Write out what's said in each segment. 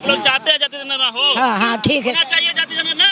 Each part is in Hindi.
लोग चाहते हैं जाति जनगणना हो? हाँ हाँ ठीक है। होना चाहिए जाति जनगणना,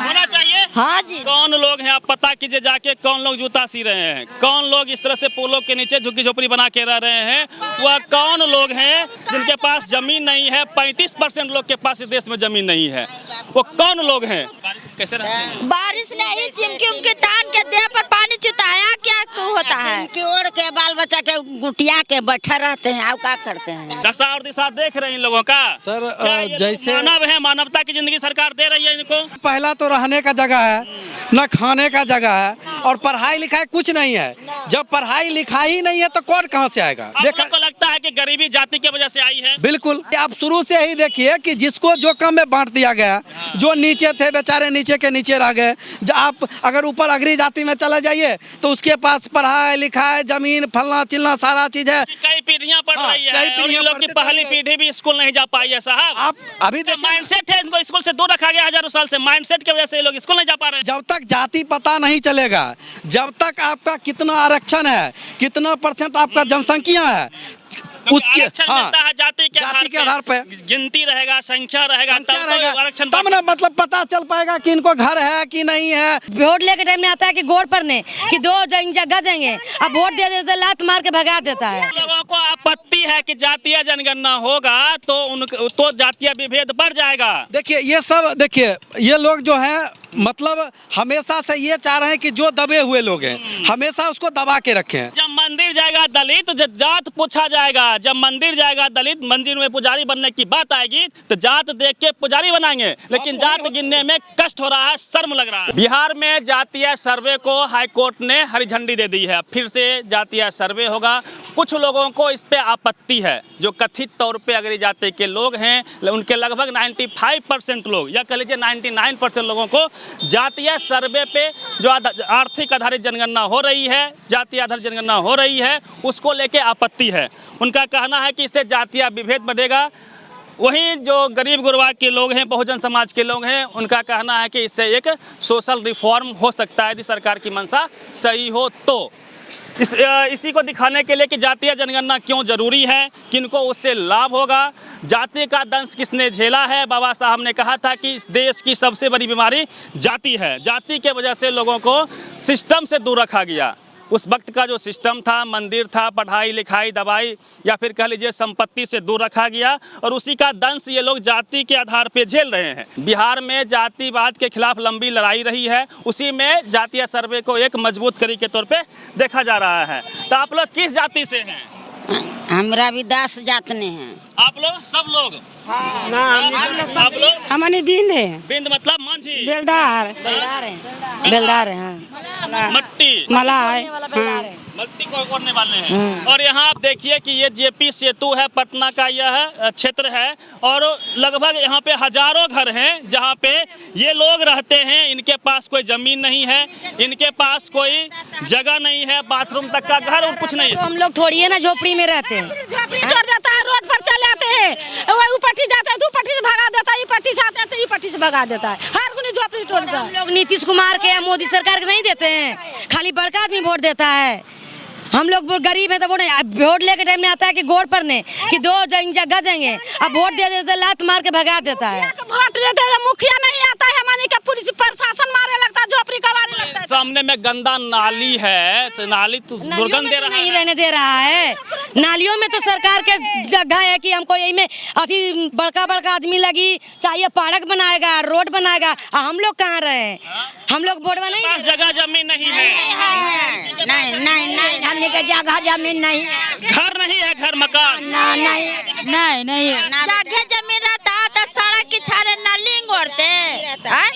होना चाहिए। हाँ जी। कौन लोग हैं आप पता कीजिए जाके, कौन लोग जूता सी रहे हैं, कौन लोग इस तरह से पोलों के नीचे झुग्गी झोपड़ी बना के रह रहे हैं, वह कौन लोग हैं जिनके पास जमीन नहीं है। 35% लोग के पास इस देश में जमीन नहीं है, वो कौन लोग हैं? बारिश कैसे रहते हैं? बारिश नहीं, चिमकी उमकी तान के देह पर पानी चुताया क्या होता है? की ओर के बाल बच्चा के गुटिया के बैठा रहते हैं, आप क्या करते हैं? दशा और दिशा देख रहे हैं इन लोगों का सर। क्या ये जैसे मानव है, मानवता की जिंदगी सरकार दे रही है इनको? पहला तो रहने का जगह है, न खाने का जगह है, और पढ़ाई लिखाई कुछ नहीं है। जब पढ़ाई लिखाई ही नहीं है तो कौन कहाँ से आएगा? आप लोग को लगता है कि गरीबी जाति की वजह से आई है? बिल्कुल। आप शुरू से ही देखिए कि जिसको जो कम में बांट दिया गया, जो नीचे थे बेचारे नीचे के नीचे रह गए। जो आप अगर ऊपर अग्री जाति में चले जाइए तो उसके पास पढ़ाई लिखाई जमीन फलना चिलना सारा चीज है। कई पीढ़ियां पढ़ हाँ, रही कई है, और पीढ़ियां इन लोग की पढ़ते पहली पढ़ते। पीढ़ी भी स्कूल नहीं जा पाई है साहब। आप अभी देखिए, माइंडसेट है, इनको स्कूल से दूर रखा गया हजारों साल से। माइंडसेट की वजह से ये लोग स्कूल नहीं जा पा रहे हैं। जब तक जाति पता नहीं चलेगा, जब तक आपका कितना आरक्षण है, कितना % आपका जनसंख्या है, उसके आरक्षण मिलता है जाति के आधार पे गिनती रहेगा, संख्या रहेगा, तब तो आरक्षण तब ना मतलब पता चल पाएगा कि इनको घर है कि नहीं है। वोट लेके टाइम में आता है कि गोड़ पड़ने कि 2 जगह देंगे, अब वोट दे देते लात मार के भगा देता है। लोगों को आपत्ति है कि जातीय जनगणना होगा तो जातीय विभेद बढ़ जाएगा। देखिए ये सब, देखिए ये लोग जो हैं मतलब हमेशा से ये चाह रहे हैं कि जो दबे हुए लोग हैं हमेशा उसको दबा के रखें। जब मंदिर जाएगा दलित जात पूछा जाएगा, जब मंदिर जाएगा दलित मंदिर में पुजारी बनने की बात आएगी तो जात देख के पुजारी बनाएंगे, लेकिन जात गिनने में कष्ट हो रहा है, शर्म लग रहा है। बिहार में जातीय सर्वे को हाईकोर्ट ने हरी झंडी दे दी है, फिर से जातीय सर्वे होगा। कुछ लोगों को इस पे आपत्ति है, जो कथित तौर पे अगरी जाति के लोग हैं, उनके लगभग 95% लोग या कह लीजिए 99% लोगों को जातीय सर्वे पे जो आर्थिक आधारित जनगणना हो रही है, जातीय आधारित जनगणना हो रही है, उसको लेके आपत्ति है। उनका कहना है कि इससे जातीय विभेद बढ़ेगा। वहीं जो गरीब गुरबा के लोग हैं, बहुजन समाज के लोग हैं, उनका कहना है कि इससे एक सोशल रिफॉर्म हो सकता है यदि सरकार की मंशा सही हो तो। इसी को दिखाने के लिए कि जातीय जनगणना क्यों जरूरी है, किनको उससे लाभ होगा, जाति का दंश किसने झेला है। बाबा साहब ने कहा था कि इस देश की सबसे बड़ी बीमारी जाति है। जाति के वजह से लोगों को सिस्टम से दूर रखा गया। उस वक्त का जो सिस्टम था, मंदिर था, पढ़ाई लिखाई दवाई या फिर कह लीजिए संपत्ति से दूर रखा गया, और उसी का दंश ये लोग जाति के आधार पे झेल रहे हैं। बिहार में जातिवाद के खिलाफ लंबी लड़ाई रही है, उसी में जातीय सर्वे को एक मजबूत कड़ी के तौर पे देखा जा रहा है। तो आप लोग किस जाति से हैं? हमरा भी 10 जात ने हैं। आप लोग सब लोग? आप लोग? हमारे बिंद है। बिंद मतलब मंझी, बेलदार बेलदार है, मट्टी मट्टी को कोड़ने वाले हैं। और यहाँ आप देखिए कि ये जेपी सेतु है, पटना का यह क्षेत्र है, और लगभग यहाँ पे हजारों घर हैं जहाँ पे ये लोग रहते हैं। इनके पास कोई जमीन नहीं है, इनके पास कोई जगह नहीं है, बाथरूम तक का घर और कुछ नहीं है। तो हम लोग थोड़ी है ना झोपड़ी में रहते हैं। झोपड़ी तोड़ देता है, रोड पर चले आते हैं, वो पट्टी जाता है तो पट्टी से भगा देता है, ये पट्टी से आते हैं तो ये पट्टी से भगा देता है, हर कोई झोपड़ी तोड़ देता है। हम लोग नीतीश कुमार के या मोदी सरकार के नहीं देते हैं, खाली बड़का आदमी वोट देता है। हम लोग गरीब है तो वोट लेके टाइम में आता है कि गोड़ पड़ने कि 2 जगह देंगे, अब वोट दे देते लात मार के भगा देता है। वोट देते हैं, मुखिया नहीं आता है, हमारे का पुलिस प्रशासन मारे लगता है, झोपड़ी कबाड़ी लगता है। सामने में गंदा नाली है, तो नाली तो दुर्गंध दे रहा है। नहीं रहने दे रहा है। नालियों में तो सरकार के जगह है कि हमको यही में अति बड़का आदमी लगी चाहिए, पार्क बनाएगा, रोड बनाएगा, हम लोग कहाँ रहे? हम लोग वोटवा नहीं, पास जगह जमीन नहीं है, नहीं हमने का जगह जमीन नहीं, घर नहीं है, घर मकान नहीं जगह जमीन रहता तो सड़क की छारे नाली गोड़ते।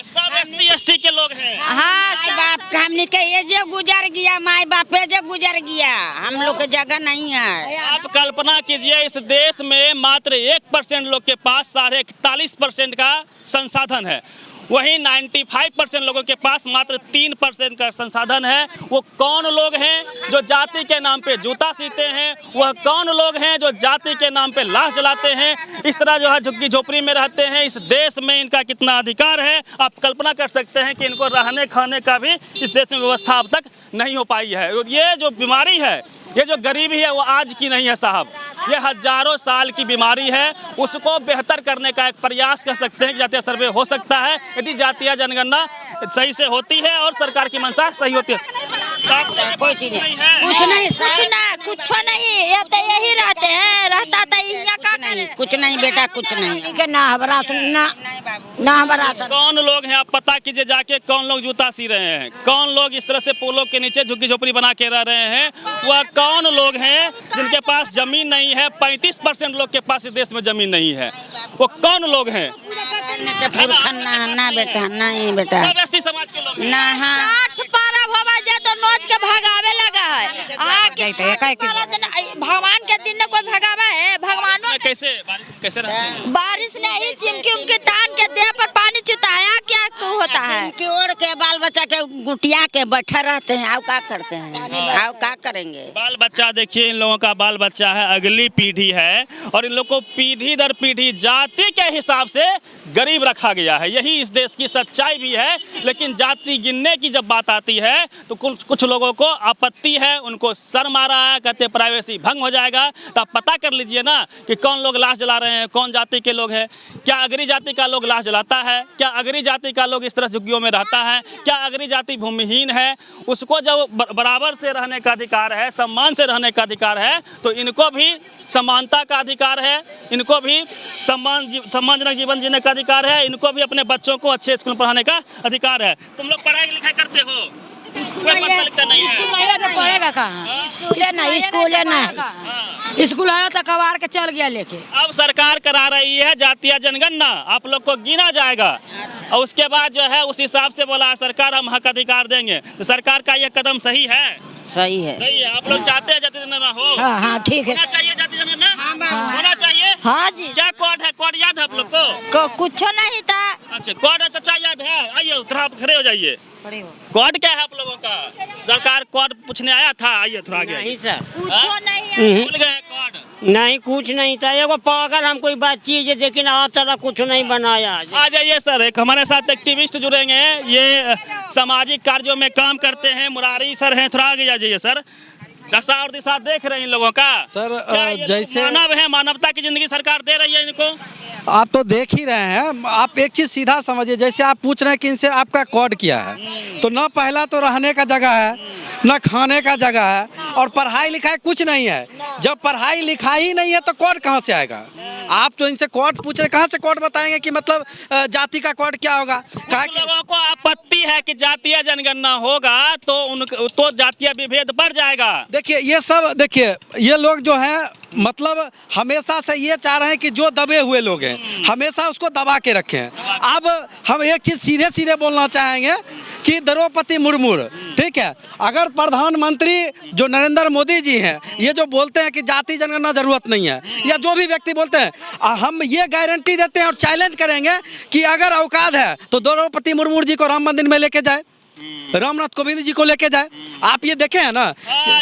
सब SC ST के लोग हैं। हाँ, बाप का हमने के ये जो गुजर गया, माई बापे जो गुजर गया, हम लोग के जगह नहीं है। आप कल्पना कीजिए, इस देश में मात्र 1% लोग के पास 41% का संसाधन है, वहीं 95% लोगों के पास मात्र 3% का संसाधन है। वो कौन लोग हैं जो जाति के नाम पे जूता सीते हैं? वह कौन लोग हैं जो जाति के नाम पे लाश जलाते हैं? इस तरह जो है झुग्गी झोपड़ी में रहते हैं। इस देश में इनका कितना अधिकार है, आप कल्पना कर सकते हैं कि इनको रहने खाने का भी इस देश में व्यवस्था अब तक नहीं हो पाई है। और ये जो बीमारी है ये जो गरीबी है वो आज की नहीं है साहब, ये हजारों साल की बीमारी है। उसको बेहतर करने का एक प्रयास कर सकते हैं कि जातीय सर्वे हो सकता है यदि जातीय जनगणना सही से होती है और सरकार की मंशा सही होती है। कोई चीज नहीं है, कुछ नहीं, कुछ नहीं, ये तो यही रहते हैं, रहता तो यहाँ का कुछ नहीं बेटा, कुछ नहीं। ना हमारा ना हमारा कौन लोग हैं आप पता कीजिए जाके, कौन लोग जूता सी रहे हैं, कौन लोग इस तरह से पोलों के नीचे झुग्गी झोपड़ी बना के रह रहे हैं, वह कौन लोग हैं जिनके पास जमीन नहीं है। 35% लोग के पास इस देश में जमीन नहीं है, वो कौन लोग हैं? ना बेटा, नहीं बेटा, सब एससी समाज के लोग हैं। ना हाँ तो नोच के भगावे लगा है। भगवान के दिन में कोई भगावा है? भगवानों कैसे बारिश कैसे रहते हैं? बारिश नहीं, चिमकी उमकी तान के देह पर पानी चुताया क्या होता है? की ओर के बाल बच्चा के गुटिया के बैठे रहते हैं, आओ क्या करते हैं, आओ क्या करेंगे। बाल बच्चा देखिए, इन लोगों का बाल बच्चा है, अगली पीढ़ी है और इन लोग को पीढ़ी दर पीढ़ी जाति के हिसाब से गरीब रखा गया है। यही इस देश की सच्चाई भी है। लेकिन जाति गिनने की जब बात आती है तो कुछ लोगों को आपत्ति है, उनको शर्म आ रहा है, कहते प्राइवेसी भंग हो जाएगा। तो आप पता कर लीजिए ना कि कौन लोग लाश जला रहे हैं, कौन जाति के लोग हैं। क्या अगरी जाति का लोग लाश जलाता है? क्या अगरी जाति का लोग इस तरह झुग्गियों में रहता है? क्या अगरी जाति भूमिहीन है? उसको जब बराबर से रहने का अधिकार है, सम्मान से रहने का अधिकार है, तो इनको भी समानता का अधिकार है, इनको भी सम्मानजनक जीवन जीने का अधिकार है, इनको भी अपने बच्चों को अच्छे स्कूल में पढ़ाने का अधिकार है। तुम लोग पढ़ाई लिखाई करते हो? स्कूल नहीं है। तो पढ़ेगा कहाँ? स्कूल आया तो कबाड़ के चल गया लेके। अब सरकार करा रही है जातीय जनगणना, आप लोग को गिना जाएगा और उसके बाद जो है उस हिसाब से बोला सरकार हम हक अधिकार देंगे। तो सरकार का ये कदम सही है? सही है, सही है। आप लोग चाहते हैं जातीय जनगणना हो? हाँ ठीक है, होना चाहिए जातीय जनगणना, होना चाहिए। हाँ जी। क्या कोड है? कोड याद है आप लोग को? कुछ नहीं था। अच्छा, कोड चाचा याद है? आइए थोड़ा आप खड़े हो जाइए। कोड क्या है आप लोगों का? सरकार कोड पूछने आया था, आइए थोड़ा आगे। नहीं सर, कुछ नहीं भूल गए कोड? नहीं कुछ नहीं था। एगो पागल हम कोई बात चीज, लेकिन आज तक कुछ नहीं बनाया। आ जाइए सर, एक हमारे साथ एक्टिविस्ट जुड़ेंगे, ये सामाजिक कार्यों में काम करते हैं, मुरारी सर हैं, थोड़ा आगे आ जाइए सर। दशा और दिशा देख रहे हैं इन लोगों का सर। क्या ये जैसे मानव है, मानवता की जिंदगी सरकार दे रही है इनको? आप तो देख ही रहे हैं। आप एक चीज़ सीधा समझिए, जैसे आप पूछ रहे हैं कि इनसे आपका कोड क्या है, तो न पहला तो रहने का जगह है, न खाने का जगह है, और पढ़ाई लिखाई कुछ नहीं है। जब पढ़ाई लिखाई ही नहीं है तो कोड कहाँ से आएगा? आप तो इनसे कोड पूछ रहे, कहाँ से कोड बताएंगे कि मतलब जाति का कोड क्या होगा? लोगों को आपत्ति है कि जातीय जनगणना होगा तो जातीय विभेद बढ़ जाएगा। देखिए ये सब, देखिए ये लोग जो हैं मतलब हमेशा से ये चाह रहे हैं कि जो दबे हुए लोग हैं हमेशा उसको दबा के रखें। अब हम एक चीज़ सीधे सीधे बोलना चाहेंगे कि द्रौपदी मुर्मू, ठीक है, अगर प्रधानमंत्री जो नरेंद्र मोदी जी हैं ये जो बोलते हैं कि जाति जनगणना जरूरत नहीं है, या जो भी व्यक्ति बोलते हैं, हम ये गारंटी देते हैं और चैलेंज करेंगे कि अगर औकात है तो द्रौपदी मुर्मू जी को राम मंदिर में लेके जाए, रामनाथ कोविंद जी को लेके जाए। आप ये देखे हैं ना,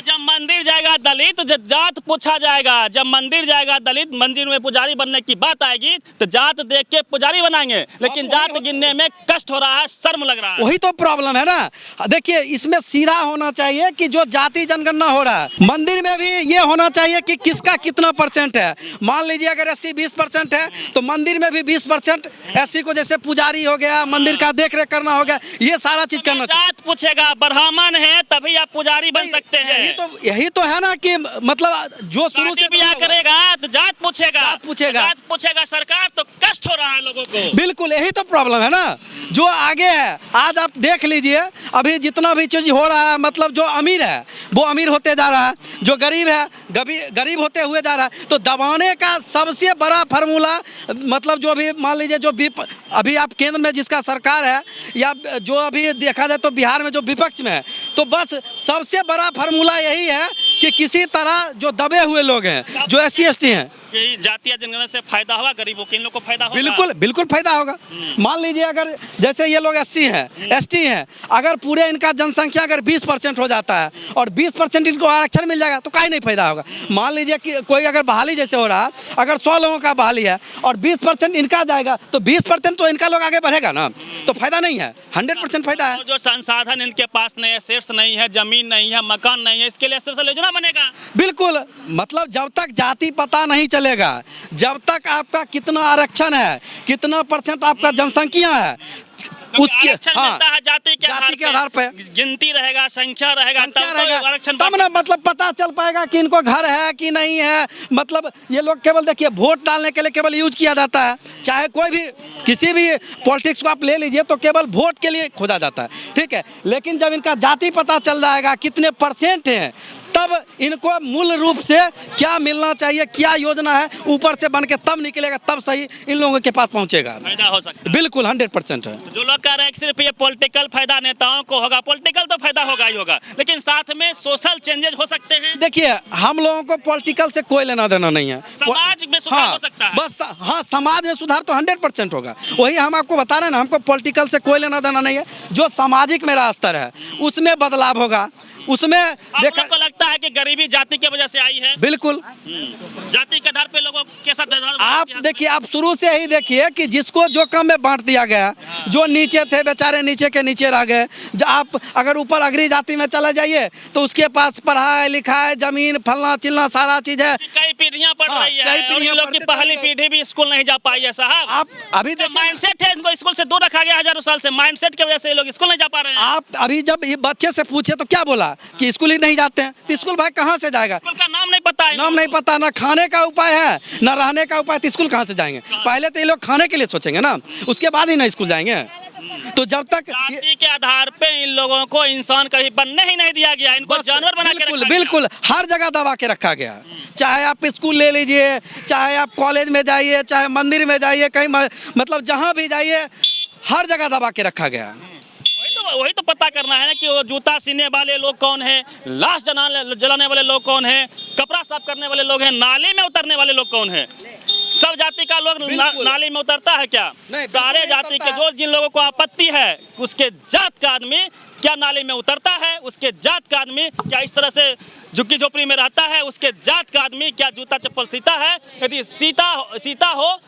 जब मंदिर जाएगा दलित जात पूछा जाएगा, जब मंदिर जाएगा दलित मंदिर में पुजारी बनने की बात आएगी तो जात देख के पुजारी बनाएंगे। लेकिन जात गिनने में कष्ट हो रहा है, शर्म लग रहा है। वही तो प्रॉब्लम है ना। देखिए इसमें सीधा होना चाहिए कि जो जाति जनगणना हो रहा है मंदिर में भी ये होना चाहिए कि किसका कितना % है। मान लीजिए अगर एससी 20% है तो मंदिर में भी 20% एससी को, जैसे पुजारी हो गया, मंदिर का देख रेख करना हो गया, ये सारा चीज करना चाहिए। जात पूछेगा, ब्राह्मण है तभी आप पुजारी बन सकते हैं। यही तो है ना कि मतलब जो शुरू से बियाह करेगा तो जात पूछेगा, जात पूछेगा सरकार, तो कष्ट हो रहा है लोगों को। बिल्कुल यही तो प्रॉब्लम है ना जो आगे है। आज आप देख लीजिए अभी जितना भी चीज हो रहा है, मतलब जो अमीर है वो अमीर होते जा रहा है, जो गरीब है गरीब होते हुए जा रहा है। तो दबाने का सबसे बड़ा फार्मूला, मतलब जो भी मान लीजिए जो भी अभी आप केंद्र में जिसका सरकार है, या जो अभी देखा जाए तो बिहार में जो विपक्ष में है, तो बस सबसे बड़ा फार्मूला यही है कि किसी तरह जो दबे हुए लोग हैं, जो SC ST हैं, कि जातीय जनगणना से फायदा होगा गरीबों के, इन लोगों को फायदा होगा? बिल्कुल बिल्कुल फायदा होगा। मान लीजिए अगर जैसे ये लोग SC हैं, ST हैं, अगर पूरे इनका जनसंख्या अगर 20% हो जाता है और 20% इनको आरक्षण मिल जाएगा तो काहे नहीं फायदा होगा। मान लीजिए कि कोई अगर बहाली जैसे हो रहा, अगर 100 लोगों का बहाली है और 20% इनका जाएगा तो 20% तो इनका लोग आगे बढ़ेगा ना, तो फायदा नहीं है, 100% फायदा है। जो संसाधन इनके पास नहीं है, सेट्स नहीं है, जमीन नहीं है, मकान नहीं है, इसके लिए स्पेशल योजना बनेगा। बिल्कुल, मतलब जब तक जाति पता नहीं चलेगा, जब तक आपका कितना आरक्षण है, कितना % आपका जनसंख्या है, उसके मिलता है जाति के आधार पे गिनती रहेगा, संख्या रहेगा, तब ना मतलब पता चल पाएगा कि इनको घर है कि नहीं है। मतलब ये लोग केवल देखिए वोट डालने के लिए केवल यूज किया जाता है, चाहे कोई भी किसी भी पॉलिटिक्स को आप ले लीजिए तो केवल वोट के लिए खोजा जाता है, ठीक है। लेकिन जब इनका जाति पता चल जाएगा कितने % हैं, तब इनको मूल रूप से क्या मिलना चाहिए, क्या योजना है ऊपर से बन के तब निकलेगा, तब सही इन लोगों के पास पहुंचेगा, फायदा हो सकता है। बिल्कुल 100% है। जो लोग कह रहे हैं कि सिर्फ ये पॉलिटिकल फायदा नेताओं को होगा, पॉलिटिकल तो फायदा होगा ही होगा, लेकिन साथ में सोशल चेंजेस हो सकते हैं। देखिए हम लोगों को पॉलिटिकल से कोई लेना देना नहीं है, समाज में सुधार हो सकता है। बस हाँ, समाज में सुधार तो 100% होगा। वही हम आपको बता रहे हैं ना, हमको पॉलिटिकल से कोई लेना देना नहीं है। जो सामाजिक मेरा स्तर है उसमें बदलाव होगा, उसमें देखा को लगता है कि गरीबी जाति की वजह से आई है। बिल्कुल, जाति के आधार पे लोगों के साथ आप देखिए, आप शुरू से ही देखिए कि जिसको जो कम में बांट दिया गया, जो नीचे थे बेचारे नीचे के नीचे रह गए। आप अगर ऊपर अग्री जाति में चले जाइए तो उसके पास पढ़ाई लिखाई जमीन फलना चिलना सारा चीज है। कई पीढ़ियां पढ़ रही है, और इन लोग की पहली पीढ़ी भी स्कूल नहीं जा पाई है साहब। आप अभी माइंडसेट है, इनको स्कूल से दूर रखा गया हजारों साल से, माइंडसेट की वजह से ये लोग स्कूल नहीं जा पा रहे हैं। आप अभी जब ये बच्चे से पूछे तो क्या बोला कि स्कूल ही नहीं जाते हैं, तो स्कूल भाई कहाँ से जाएगा, स्कूल का नाम नहीं पता है, नाम नहीं पता, ना खाने का उपाय है ना रहने का उपाय, तो स्कूल कहाँ से जाएंगे। पहले तो ये लोग खाने के लिए सोचेंगे ना, उसके बाद ही ना स्कूल जाएंगे। तो जब तक जाति के आधार पे इन लोगों को इंसान कभी बनने ही नहीं दिया गया, इनको जानवर बना के रखा गया। बिल्कुल हर जगह दबा के रखा गया, चाहे आप स्कूल ले लीजिए, चाहे आप कॉलेज में जाइए, चाहे मंदिर में जाइए, कहीं मतलब जहाँ भी जाइए हर जगह दबा के रखा गया। वही तो पता करना है ना कि वो जूता सीने वाले लोग कौन है, लाश जलाने वाले लोग कौन है, कपड़ा साफ करने वाले लोग हैं, नाली में उतरने वाले लोग कौन है। सब जाति का लोग नाली में उतरता है क्या? सारे जाति के जो जिन लोगों को आपत्ति है उसके जात का आदमी क्या नाली में उतरता है, उसके जात का आदमी क्या इस तरह से झुग्गी झोपड़ी में रहता है, उसके जात का आदमी क्या जूता चप्पल सीता है। यदि सीता हो,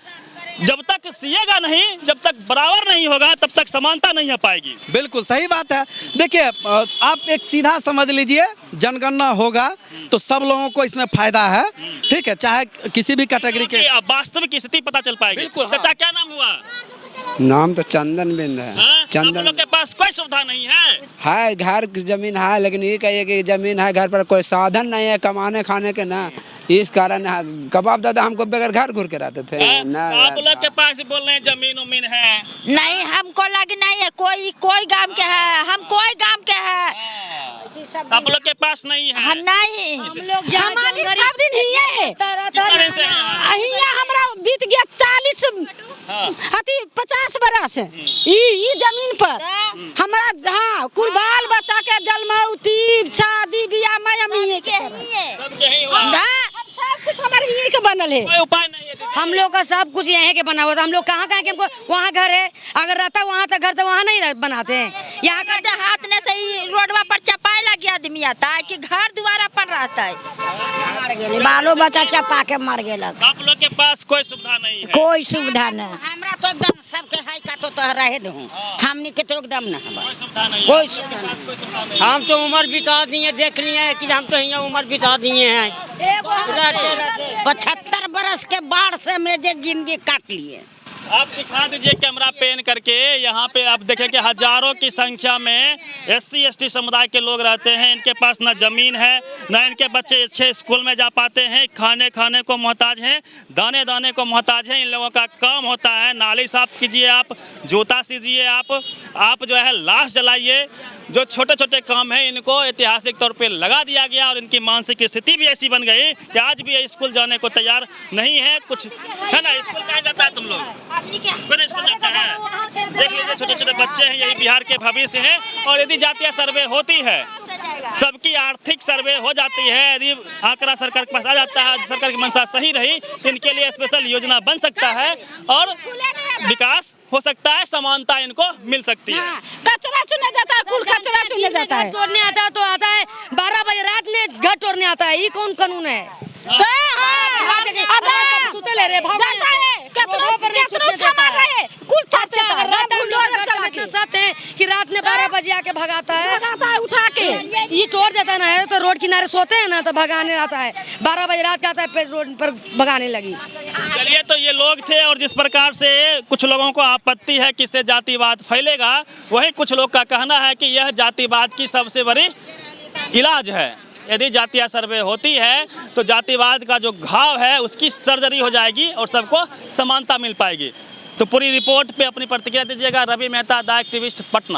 जब तक सिएगा नहीं, जब तक बराबर नहीं होगा तब तक समानता नहीं हो पाएगी। बिल्कुल सही बात है। देखिए आप एक सीधा समझ लीजिए, जनगणना होगा तो सब लोगों को इसमें फायदा है, ठीक है, चाहे किसी भी कैटेगरी के। वास्तविक स्थिति पता चल पाएगी। चाचा क्या नाम हुआ? नाम तो चंदन बिंद है। चंदन लोग के पास कोई सुविधा नहीं है, घर जमीन है, लेकिन ये कहिए कि जमीन है, घर पर कोई साधन नहीं है कमाने खाने के ना, इस कारण कबाब दादा हमको बगैर घर घूर के रहते थे ना। आप लोग के पास बोल रहे हैं जमीन उमीन है? नहीं, हमको लग नहीं है, कोई गांव के है, हम कोई गांव के है। आप लोग के पास नहीं है? नहीं, हम लोग जहाँ हमारी सब दिन ही है, हमरा बीत गया 40 50 बरस ये जमीन पर हमारा जहाँ कुल बाल बच्चा के जलमौती शादी बियाह सब कुछ हमारे यहीं के बनल है, कोई उपाय नहीं है। हम लोग का सब कुछ यहीं के बना हुआ था। हम लोग कहाँ के हमको वहाँ घर है, अगर रहता वहाँ तक घर तो वहाँ नहीं बनाते हैं। यहाँ का हाथ ने सही रोडवा पर चपाए लगे आदमी आता है कि घर द्वारा पर रहता है, बालो बच्चा चपा के मर गया। आप लोग के पास कोई सुविधा नहीं है? कोई सुविधा नहीं। हमरा तो एकदम सबके हाई का तो रहे दो, हमनी के तो एकदम ना कोई सुविधा नहीं, कोई सुविधा नहीं। हम तो उम्र बिता दिए, देख लिए कि हम तो यहाँ उम्र बिता दिए हैं। 75 बरस के बाढ़ से में जे जिंदगी काट लिए। आप दिखा दीजिए कैमरा पेन करके। यहाँ पे आप देखें कि हजारों की संख्या में SC ST समुदाय के लोग रहते हैं। इनके पास ना जमीन है, ना इनके बच्चे अच्छे स्कूल में जा पाते हैं, खाने को मोहताज हैं, दाने को मोहताज हैं। इन लोगों का काम होता है नाली साफ कीजिए, आप जूता सीजिए, आप जो है लाश जलाइए। जो छोटे छोटे काम है इनको ऐतिहासिक तौर पे लगा दिया गया, और इनकी मानसिक स्थिति भी ऐसी बन गई कि आज भी ये स्कूल जाने को तैयार नहीं है। कुछ है ना, स्कूल कहाँ जाता है तुम लोग? स्कूल जाता है। देख लीजिए छोटे छोटे बच्चे हैं, यही बिहार के भविष्य हैं। और यदि जातीय सर्वे होती है, सबकी आर्थिक सर्वे हो जाती है, यदि आंकड़ा सरकार के पास आ जाता है, सरकार की मंशा सही रही तो इनके लिए स्पेशल योजना बन सकता है और विकास हो सकता है, समानता इनको मिल सकती है। कचरा चुना जाता है, कुल कचरा चुना जाता है। तोड़ने आता है तो आता है 12 बजे रात में घर तोड़ने आता है, ये कौन कानून है? सुते ले रे भाग जाता है कितना सामान है, कुल चाचा सत है कि रात में 12 बजे आके भगाता है, उठा के ये तोड़ देता ना है तो रोड किनारे सोते हैं ना तो भगाने आता है, 12 बजे रात का आता है फिर रोड पर भगाने लगी। चलिए, तो ये लोग थे और जिस प्रकार से कुछ लोगों को आपत्ति है कि इससे जातिवाद फैलेगा, वही कुछ लोग का कहना है कि यह जातिवाद की सबसे बड़ी इलाज है। यदि जातीय सर्वे होती है तो जातिवाद का जो घाव है उसकी सर्जरी हो जाएगी और सबको समानता मिल पाएगी। तो पूरी रिपोर्ट पे अपनी प्रतिक्रिया दीजिएगा। Ravi Mehta, the activist, Patna.